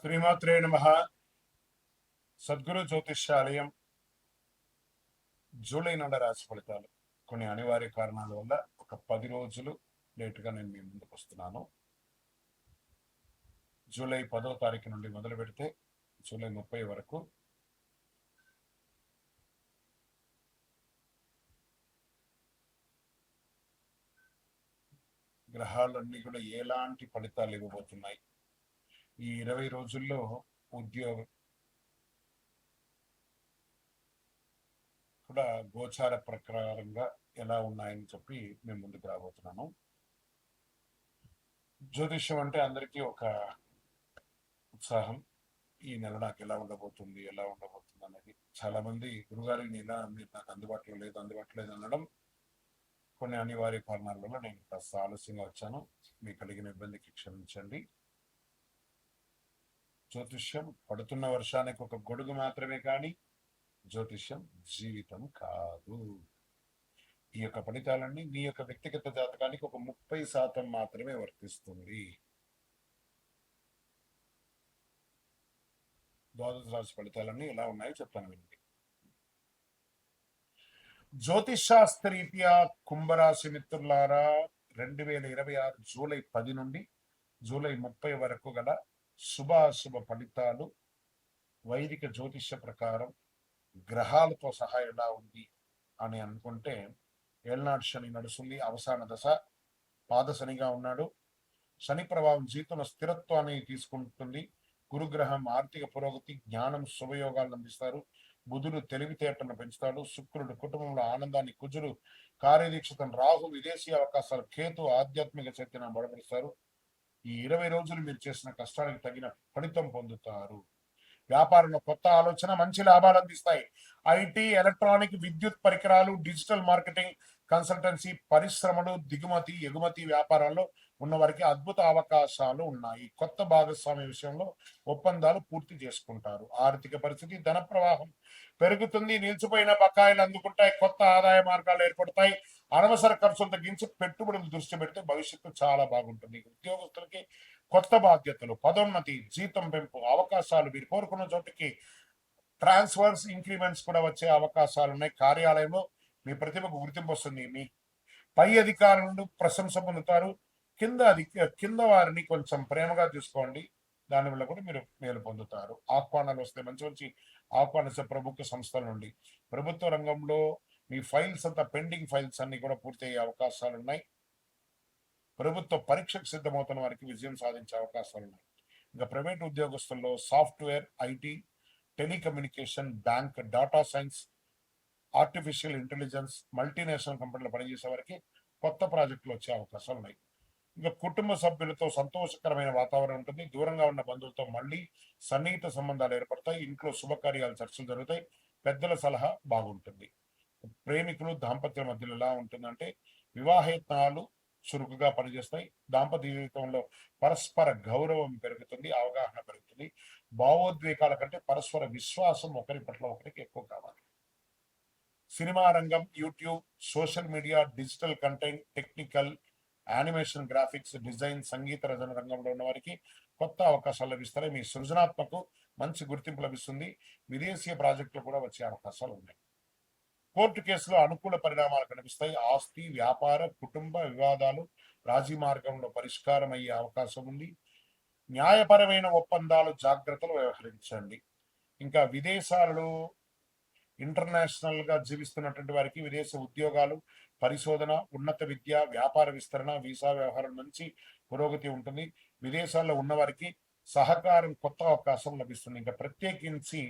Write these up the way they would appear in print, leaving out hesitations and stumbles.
శ్రీమాత్రే నమః. సద్గురు జ్యోతిష్యాలయం జూలై నెల రాశి ఫలితాలు కొన్ని అనివార్య కారణాల వల్ల ఒక 10 రోజులు లేటుగా నేను మీ ముందుకు వస్తున్నాను. జూలై 10వ తారీఖు నుండి మొదలు పెడితే జూలై 30 వరకు గ్రహాలన్నీ కూడా ఎలాంటి ఫలితాలు ఇవ్వబోతున్నాయి, ఈ 20 రోజుల్లో ఉద్యోగ కూడా గోచార ప్రకారంగా ఎలా ఉన్నాయని చెప్పి మేము ముందుకు రాబోతున్నాను. జ్యోతిష్యం అంటే అందరికీ ఒక ఉత్సాహం. ఈ నెల నాకు ఎలా ఉండబోతుంది అనేది చాలా మంది గురుగారి నెల మీరు నాకు అందుబాటులో లేదు అనడం కొన్ని అనివార్య కారణాల వల్ల నేను కాస్త ఆలస్యంగా వచ్చాను. మీకు కలిగిన ఇబ్బందికి క్షమించండి. జ్యోతిష్యం పడుతున్న వర్షానికి ఒక గొడుగు మాత్రమే కానీ జ్యోతిష్యం జీవితం కాదు. ఈ యొక్క ఫలితాలన్నీ మీ యొక్క వ్యక్తిగత జాతకానికి ఒక 30% మాత్రమే వర్తిస్తుంది. ద్వాదశ రాశి ఫలితాలన్నీ ఎలా ఉన్నాయో చెప్తాను వినండి. జ్యోతిషాస్త్రరీత్యా కుంభరాశి మిత్రులారా, 2026 జూలై 10 నుండి జూలై 30 వరకు గల శుభాశుభ ఫలితాలు వైదిక జ్యోతిష ప్రకారం గ్రహాలతో సహా ఎలా ఉంది అని అనుకుంటే, ఏళ్నాడు శని నడుస్తుంది, అవసాన దశ, పాద శనిగా ఉన్నాడు. శని ప్రభావం జీవితంలో స్థిరత్వాన్ని తీసుకుంటుంది. గురుగ్రహం ఆర్థిక పురోగతి, జ్ఞానం, శుభయోగాలను అందిస్తారు. బుధుడు తెలివితేటను పెంచుతాడు. శుక్రుడు కుటుంబంలో ఆనందాన్ని, కుజుడు కార్యదీక్షతను, రాహు విదేశీ అవకాశాలు, కేతు ఆధ్యాత్మిక శక్తిని బలపరుస్తారు. ఈ 20 రోజులు మీరు చేసిన కష్టానికి తగిన ఫలితం పొందుతారు. వ్యాపారంలో కొత్త ఆలోచన మంచి లాభాలు అందిస్తాయి. ఐటీ, ఎలక్ట్రానిక్, విద్యుత్ పరికరాలు, డిజిటల్ మార్కెటింగ్, కన్సల్టెన్సీ, పరిశ్రమలు, దిగుమతి ఎగుమతి వ్యాపారాల్లో ఉన్నవారికి అద్భుత అవకాశాలు ఉన్నాయి. కొత్త భాగస్వామి విషయంలో ఒప్పందాలు పూర్తి చేసుకుంటారు. ఆర్థిక పరిస్థితి, ధన ప్రవాహం పెరుగుతుంది. నిలిచిపోయిన బకాయిలు అందుకుంటాయి. కొత్త ఆదాయ మార్గాలు ఏర్పడతాయి. అనవసర ఖర్చులు తగ్గించి పెట్టుబడులు దృష్టి పెడితే భవిష్యత్తు చాలా బాగుంటుంది. ఉద్యోగస్తులకి కొత్త బాధ్యతలు, పదోన్నతి, జీతం పెంపు అవకాశాలు, మీరు కోరుకున్న చోటికి ట్రాన్స్ఫర్స్, ఇంక్రిమెంట్స్ కూడా వచ్చే అవకాశాలు ఉన్నాయి. కార్యాలయంలో మీ ప్రతిభకు గుర్తింపు వస్తుంది. మీ పై అధికారుల నుండి ప్రశంస పొందుతారు. కింద వారిని కొంచెం ప్రేమగా చూసుకోండి, దానివల్ల కూడా మీరు మేలు పొందుతారు. ఆహ్వానాలు వస్తే మంచి మంచి ఆహ్వానిస్తే ప్రభుత్వ సంస్థల నుండి. ప్రభుత్వ రంగంలో మీ ఫైల్స్ అంతా పెండింగ్ ఫైల్స్ అన్ని కూడా పూర్తయ్యే అవకాశాలు ఉన్నాయి. ప్రభుత్వ పరీక్షకు సిద్ధమవుతున్న వారికి విజయం సాధించే అవకాశాలు ఉన్నాయి. ఇంకా ప్రైవేట్ ఉద్యోగస్తుల్లో software, IT, telecommunication, bank, data science, artificial intelligence, multinational కంపెనీలో పనిచేసే వారికి కొత్త ప్రాజెక్టులు వచ్చే అవకాశాలు ఉన్నాయి. ఇంకా కుటుంబ సభ్యులతో సంతోషకరమైన వాతావరణం ఉంటుంది. దూరంగా ఉన్న బంధువులతో మళ్ళీ సన్నిహిత సంబంధాలు ఏర్పడతాయి. ఇంట్లో శుభకార్యాలు, చర్చలు జరుగుతాయి. పెద్దల సలహా బాగుంటుంది. ప్రేమికులు, దాంపత్యుల మధ్యలో ఎలా ఉంటుందంటే, వివాహయత్నాలు చురుకుగా పనిచేస్తాయి. దాంపత్య జీవితంలో పరస్పర గౌరవం పెరుగుతుంది, అవగాహన పెరుగుతుంది. భావోద్వేగాల కంటే పరస్పర విశ్వాసం ఒకరి పట్ల ఒకరికి ఎక్కువ కావాలి. సినిమా రంగం, YouTube, social media, digital content, technical, animation, graphics, design, సంగీత రచన రంగంలో ఉన్న వారికి కొత్త అవకాశాలు లభిస్తాయి. మీ సృజనాత్మకు మంచి గుర్తింపు లభిస్తుంది. విదేశీయ ప్రాజెక్టులు కూడా వచ్చే అవకాశాలు ఉన్నాయి. కోర్టు కేసులో అనుకూల పరిణామాలు కనిపిస్తాయి. ఆస్తి, వ్యాపార, కుటుంబ వివాదాలు రాజీ మార్గంలో పరిష్కారం అయ్యే అవకాశం ఉంది. న్యాయపరమైన ఒప్పందాలు జాగ్రత్తలు వ్యవహరించండి. ఇంకా విదేశాలలో ఇంటర్నేషనల్ గా జీవిస్తున్నటువంటి వారికి విదేశ ఉద్యోగాలు, పరిశోధన, ఉన్నత విద్య, వ్యాపార విస్తరణ, వీసా వ్యవహారం నుంచి పురోగతి ఉంటుంది. విదేశాల్లో ఉన్నవారికి సహకారం, కొత్త అవకాశం లభిస్తుంది. ఇంకా ప్రత్యేకించి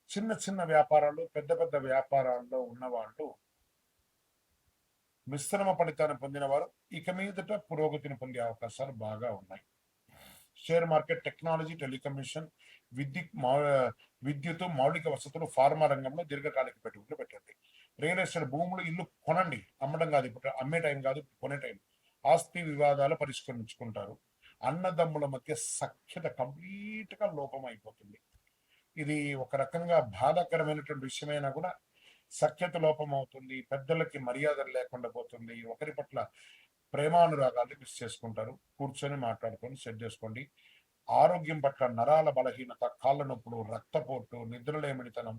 చిన్న చిన్న వ్యాపారాలు, పెద్ద పెద్ద వ్యాపారాల్లో ఉన్నవాళ్ళు మిశ్రమ ఫలితాన్ని పొందిన వారు ఇక మీదట పురోగతిని పొందే అవకాశాలు బాగా ఉన్నాయి. షేర్ మార్కెట్, టెక్నాలజీ, టెలికమ్యూనికేషన్, విద్యుత్, మౌలిక వసతులు, ఫార్మా రంగంలో దీర్ఘకాలిక పెట్టుబడులు పెట్టండి. రియల్ ఎస్టేట్, భూములు, ఇల్లు కొనండి. అమ్మడం కాదు, ఇప్పుడు అమ్మే టైం కాదు, కొనే టైం. ఆస్తి వివాదాలు పరిష్కరించుకుంటారు. అన్నదమ్ముల మధ్య సఖ్యత కంప్లీట్ గా లోపం అయిపోతుంది. ఇది ఒక రకంగా బాధాకరమైనటువంటి విషయమైనా కూడా సఖ్యత లోపం అవుతుంది. పెద్దలకి మర్యాదలు లేకుండా పోతుంది. ఒకరి పట్ల ప్రేమానురాగాలు మిస్ చేసుకుంటారు. కూర్చొని మాట్లాడుకొని సెట్ చేసుకోండి. ఆరోగ్యం పట్ల నరాల బలహీనత, కాళ్ళ నొప్పులు, రక్తపోటు, నిద్రలేమిడితనం,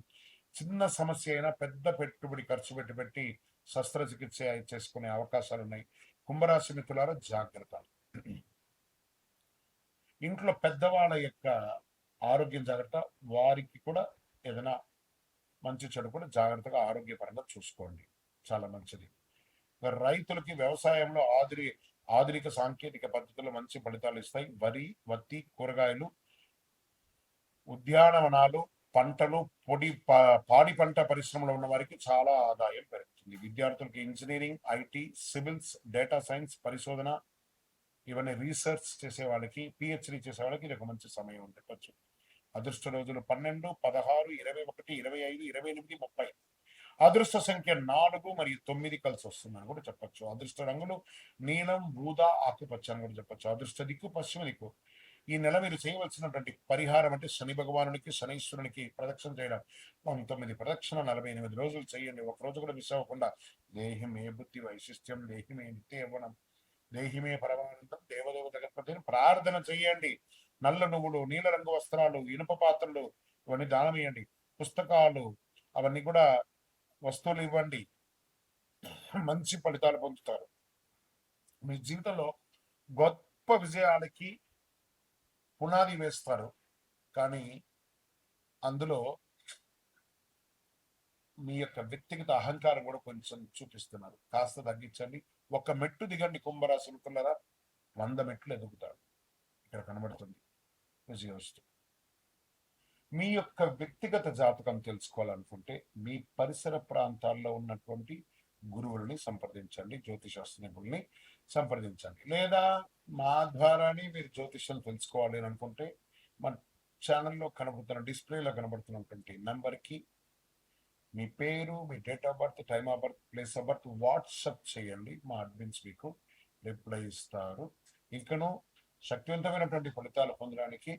చిన్న సమస్య అయినా పెద్ద పెట్టుబడి ఖర్చు పెట్టి శస్త్రచికిత్స చేసుకునే అవకాశాలు ఉన్నాయి. కుంభరాశి మిత్రులారా జాగ్రత్త. ఇంట్లో పెద్దవాళ్ళ యొక్క ఆరోగ్యం జాగ్రత్త, వారికి కూడా ఏదైనా మంచి చెడు కూడా జాగ్రత్తగా ఆరోగ్యపరంగా చూసుకోండి, చాలా మంచిది. రైతులకి వ్యవసాయంలో ఆధునిక సాంకేతిక పద్ధతులు మంచి ఫలితాలు ఇస్తాయి. వరి, వత్తి, కూరగాయలు, ఉద్యానవనాలు, పంటలు, పాడి పంట పరిశ్రమలో ఉన్న వారికి చాలా ఆదాయం పెరుగుతుంది. విద్యార్థులకి engineering, IT, civils, data science, పరిశోధన, ఇవన్నీ రీసెర్చ్ చేసే వాళ్ళకి, పిహెచ్డి చేసే వాళ్ళకి ఇది ఒక మంచి సమయం ఉండవచ్చు. అదృష్ట రోజులు 12, 16, 21, 25, 28, 30. అదృష్ట సంఖ్య 4 మరియు 9 కలిసి వస్తుందని కూడా చెప్పచ్చు. అదృష్ట రంగులు నీలం, బూదా, ఆకుపచ్చ అని కూడా చెప్పచ్చు. అదృష్ట దిక్కు పశ్చిమ దిక్కు. ఈ నెల మీరు చేయవలసినటువంటి పరిహారం అంటే శని భగవానునికి, శనీశ్వరునికి ప్రదక్షిణ చేయడం. 9 ప్రదక్షిణ 48 రోజులు చేయండి. ఒక రోజు కూడా మిస్ అవ్వకుండా. దేహిమే బుద్ధి వైశిష్ట్యం, దేహిమే నిత్య యవ్వనం, దేహిమే పరమానందం, దేవదేవ జగత్పతిని ప్రార్థన చేయండి. నల్ల నువ్వులు, నీలరంగు వస్త్రాలు, ఇనుప పాత్రలు ఇవన్నీ దానం ఇవ్వండి. పుస్తకాలు అవన్నీ కూడా వస్తువులు ఇవ్వండి. మంచి ఫలితాలు పొందుతారు. మీ జీవితంలో గొప్ప విజయాలకి పునాది వేస్తారు. కానీ అందులో మీ యొక్క వ్యక్తిగత అహంకారం కూడా కొంచెం చూపిస్తున్నారు. కాస్త తగ్గించండి. ఒక మెట్టు దిగండి కుంభరాశి మిత్రులారా, 100 మెట్లు ఎదుగుతాడు. ఇక్కడ కనబడుతుంది విజయవస్తు. మీ యొక్క వ్యక్తిగత జాతకం తెలుసుకోవాలనుకుంటే మీ పరిసర ప్రాంతాల్లో ఉన్నటువంటి గురువుల్ని సంప్రదించండి, జ్యోతిషాస్త్ర నిపుణుల్ని సంప్రదించండి. లేదా మా ద్వారానే మీరు జ్యోతిషం తెలుసుకోవాలి అని అనుకుంటే మన ఛానల్లో కనబడుతున్న డిస్ప్లేలో కనబడుతున్నటువంటి నెంబర్కి మీ పేరు, మీ date of birth, time of birth, place of birth WhatsApp చేయండి. మా అడ్మిన్స్ మీకు రిప్లై ఇస్తారు. ఇంకను శక్తివంతమైనటువంటి ఫలితాలు పొందడానికి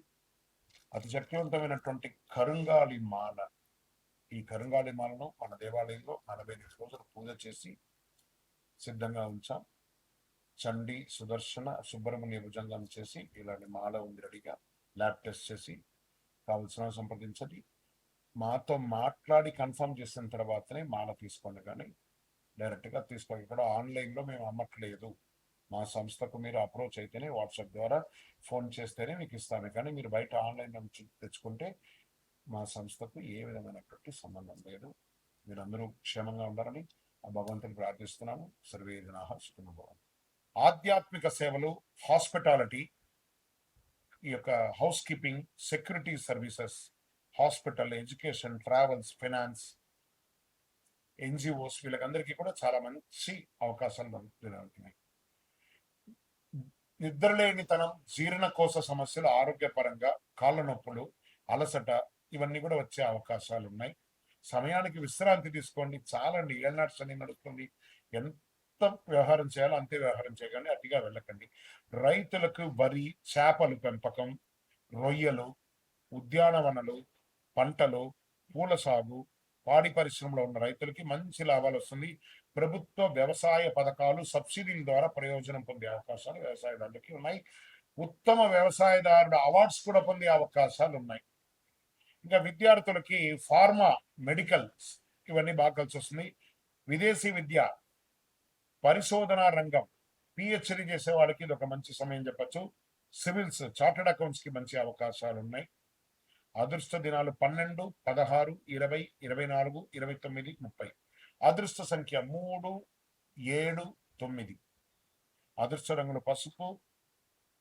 అతి శక్తివంతమైనటువంటి కరుంగాలి మాల, ఈ కరుంగాలి మాలను మన దేవాలయంలో 45 రోజులు పూజ చేసి సిద్ధంగా ఉంచాం. చండి, సుదర్శన, సుబ్రహ్మణ్య భుజంగం చేసి ఇలాంటి మాల ఉంది రెడీగా. ల్యాబ్ టెస్ట్ చేసి కావలసిన సంప్రదించండి. మాతో మాట్లాడి కన్ఫర్మ్ చేసిన తర్వాతనే మాల తీసుకోండి, కానీ డైరెక్ట్గా తీసుకోండి. ఇక్కడ ఆన్లైన్లో మేము అమ్మట్లేదు. మా సంస్థకు మీరు అప్రోచ్ అయితేనే, వాట్సాప్ ద్వారా ఫోన్ చేస్తేనే మీకు ఇస్తాను. కానీ మీరు బయట ఆన్లైన్ నుంచి తెచ్చుకుంటే మా సంస్థకు ఏ విధమైనటువంటి సంబంధం లేదు. మీరందరూ క్షేమంగా ఉండాలని ఆ భగవంతుని ప్రార్థిస్తున్నాను. సర్వే జనాః సుఖినో భవంతు. ఆధ్యాత్మిక సేవలు, హాస్పిటాలిటీ, ఈ యొక్క housekeeping, security services, hospital, education, travels, finance, NGOs, వీళ్ళకందరికీ కూడా చాలా మంచి అవకాశాలు ఉంటున్నాయి. నిద్రలేనితనం, జీర్ణకోశ సమస్యలు, ఆరోగ్యపరంగా కాళ్ళ నొప్పులు, అలసట ఇవన్నీ కూడా వచ్చే అవకాశాలు ఉన్నాయి. సమయానికి విశ్రాంతి తీసుకోండి. చాలండి, ఏళ్ళనాటి శని నడుస్తుంది. ఎంత వ్యవహారం చేయాలో అంతే వ్యవహారం చేయకండి, అతిగా వెళ్ళకండి. రైతులకు వరి, చేపలు పెంపకం, రొయ్యలు, ఉద్యానవనలు, పంటలు, పూల సాగు, పాడి పరిశ్రమలో ఉన్న రైతులకి మంచి లాభాలు వస్తుంది. ప్రభుత్వ వ్యవసాయ పథకాలు, సబ్సిడీల ద్వారా ప్రయోజనం పొందే అవకాశాలు వ్యవసాయదారులకి ఉన్నాయి. ఉత్తమ వ్యవసాయదారుడు అవార్డ్స్ కూడా పొందే అవకాశాలు ఉన్నాయి. ఇంకా విద్యార్థులకి ఫార్మా, మెడికల్స్ ఇవన్నీ బాగా కలిసి వస్తుంది. విదేశీ విద్య, పరిశోధనా రంగం, పిహెచ్డి చేసే వాళ్ళకి ఇది ఒక మంచి సమయం చెప్పచ్చు. సివిల్స్, చార్టెడ్ అకౌంట్స్ కి మంచి అవకాశాలు ఉన్నాయి. అదృష్ట దినాలు 12, 16, 20, 24, 29, 30. అదృష్ట సంఖ్య 3, 7, 9. అదృష్ట రంగులు పసుపు,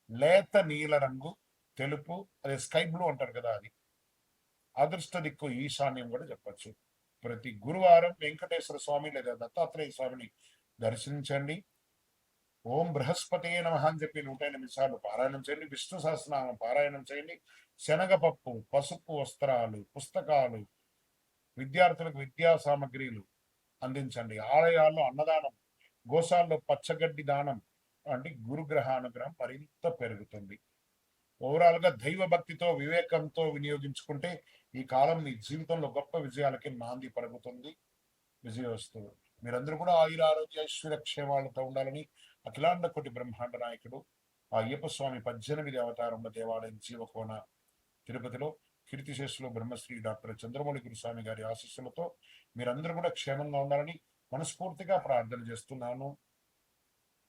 లేత నీల రంగు, తెలుపు, అదే స్కై బ్లూ అంటారు కదా అది. అదృష్ట దిక్కు ఈశాన్యం కూడా చెప్పచ్చు. ప్రతి గురువారం వెంకటేశ్వర స్వామి లేదా దత్తాత్రేయ స్వామిని దర్శించండి. ఓం బృహస్పతే నమః అని చెప్పి 108 సార్లు పారాయణం చేయండి. విష్ణు సహస్రనామం పారాయణం చేయండి. శనగపప్పు, పసుపు వస్త్రాలు, పుస్తకాలు, విద్యార్థులకు విద్యా సామగ్రిలు అందించండి. ఆలయాల్లో అన్నదానం, గోశాల్లో పచ్చగడ్డి దానం అంటే గురుగ్రహ అనుగ్రహం మరింత పెరుగుతుంది. ఓవరాల్ గా దైవ భక్తితో, వివేకంతో వినియోగించుకుంటే ఈ కాలం మీ జీవితంలో గొప్ప విజయాలకి నాంది పలుకుతుంది. విజయవస్తు. మీరందరూ కూడా ఆయుర ఆరోగ్య ఐశ్వర్య క్షేమాలతో ఉండాలని అఖిలాండ కోటి బ్రహ్మాండ నాయకుడు ఆ అయ్యప్ప స్వామి 18 అవతారముల దేవాలయం జీవకోన తిరుపతిలో కీర్తిశేషులు బ్రహ్మశ్రీ డాక్టర్ చంద్రమౌళి గురుస్వామి గారి ఆశీస్సులతో మీరందరూ కూడా క్షేమంగా ఉండాలని మనస్ఫూర్తిగా ప్రార్థన చేస్తున్నాను.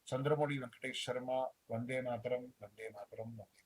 చంద్రమౌళి వెంకటేష్ శర్మ. వందే మాతరం, వందే మాతరం, వందే